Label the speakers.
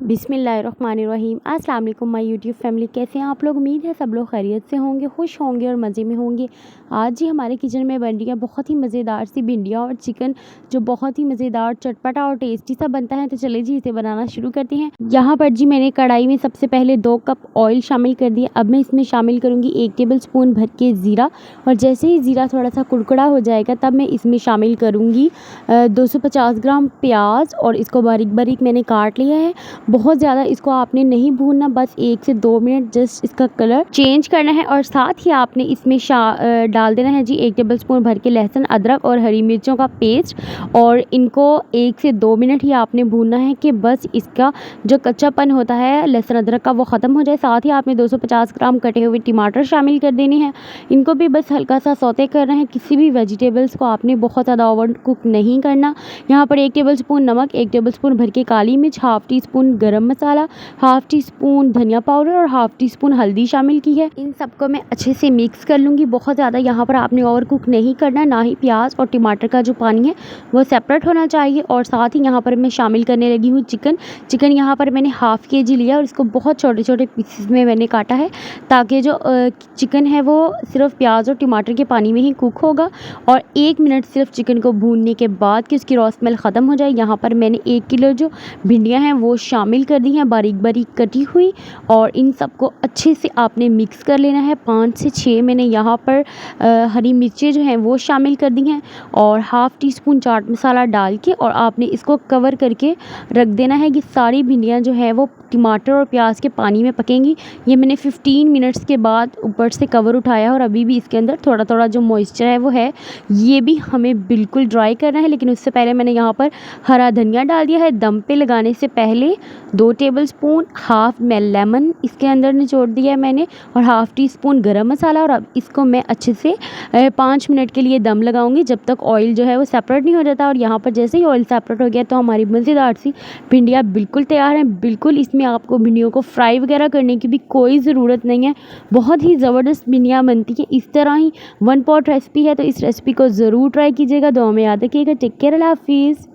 Speaker 1: बिस्मिल्लाहिर्रहमानिर्रहीम। अस्सलाम वालेकुम माय यूट्यूब फैमिली, कैसे हैं आप लोग। उम्मीद है सब लोग खैरियत से होंगे, खुश होंगे और मज़े में होंगे। आज ही हमारे किचन में बन रही है बहुत ही मज़ेदार सी भिंडियाँ और चिकन, जो बहुत ही मज़ेदार, चटपटा और टेस्टी सा बनता है। तो चलिए जी इसे बनाना शुरू करते हैं। यहाँ पर जी मैंने कढ़ाई में सबसे पहले 2 कप ऑयल शामिल कर दिया। अब मैं इसमें शामिल करूँगी 1 टेबल स्पून भर के ज़ीरा, और जैसे ही ज़ीरा थोड़ा सा कुड़कुड़ा हो जाएगा तब मैं इसमें शामिल करूँगी 250 ग्राम प्याज, और इसको बारीक बारीक मैंने काट लिया है। बहुत ज़्यादा इसको आपने नहीं भूनना, बस 1 से 2 मिनट जस्ट इसका कलर चेंज करना है। और साथ ही आपने इसमें डाल देना है जी 1 टेबल स्पून भर के लहसुन, अदरक और हरी मिर्चों का पेस्ट, और इनको 1 से 2 मिनट ही आपने भूनना है कि बस इसका जो कच्चापन होता है लहसुन अदरक का वो ख़त्म हो जाए। साथ ही आपने 250 ग्राम कटे हुए टमाटर शामिल कर देने हैं। इनको भी बस हल्का सा सौते करना है। किसी भी वेजिटेबल्स को आपने बहुत ज़्यादा ओवर कुक नहीं करना। यहाँ पर 1 टेबल स्पून नमक, 1 टेबल स्पून भर के काली मिर्च, हाफ़ टी स्पून गरम मसाला, हाफ़ टी स्पून धनिया पाउडर और हाफ़ टी स्पून हल्दी शामिल की है। इन सबको मैं अच्छे से मिक्स कर लूँगी। बहुत ज़्यादा यहाँ पर आपने ओवर कुक नहीं करना, ना ही प्याज और टमाटर का जो पानी है वो सेपरेट होना चाहिए। और साथ ही यहाँ पर मैं शामिल करने लगी हूँ चिकन यहाँ पर मैंने हाफ़ केजी लिया और इसको बहुत छोटे छोटे पीसेस में मैंने काटा है, ताकि जो चिकन है वो सिर्फ प्याज और टमाटर के पानी में ही कुक होगा। और 1 मिनट सिर्फ चिकन को भूनने के बाद कि उसकी रॉ स्मेल ख़त्म हो जाए, यहाँ पर मैंने 1 किलो जो भिंडियाँ हैं वो शामिल कर दी हैं बारीक बारीक कटी हुई। और इन सबको अच्छे से आपने मिक्स कर लेना है। 5 से 6 मैंने यहाँ पर हरी मिर्चें जो हैं वो शामिल कर दी हैं, और half tea spoon chaat masala डाल के और आपने इसको कवर करके रख देना है कि सारी भिंडियाँ जो है वो टमाटर और प्याज के पानी में पकेंगी। ये मैंने 15 मिनट्स के बाद ऊपर से कवर उठाया, और अभी भी इसके अंदर थोड़ा थोड़ा जो मॉइस्चर है वो है, ये भी हमें बिल्कुल ड्राई करना है। लेकिन उससे पहले मैंने यहाँ पर हरा धनिया डाल दिया है। दम पे लगाने से पहले 2 टेबल स्पून हाफ़ लेमन इसके अंदर निचोड़ दिया है मैंने, और हाफ़ टी स्पून गरम मसाला। और अब इसको मैं अच्छे से 5 मिनट के लिए दम लगाऊंगी, जब तक ऑयल जो है वो सेपरेट नहीं हो जाता। और यहाँ पर जैसे ही ऑयल सेपरेट हो गया तो हमारी मज़ेदार सी भिंडियाँ बिल्कुल तैयार हैं। बिल्कुल इसमें आपको भिंडियों को फ्राई वगैरह करने की भी कोई ज़रूरत नहीं है। बहुत ही ज़बरदस्त भिंडियाँ बनती हैं। इस तरह ही 1 पॉट रेसिपी है, तो इस रेसिपी को ज़रूर ट्राई कीजिएगा। दुआ में याद रखिएगा। टेक केयर, अल्लाह हाफिज़।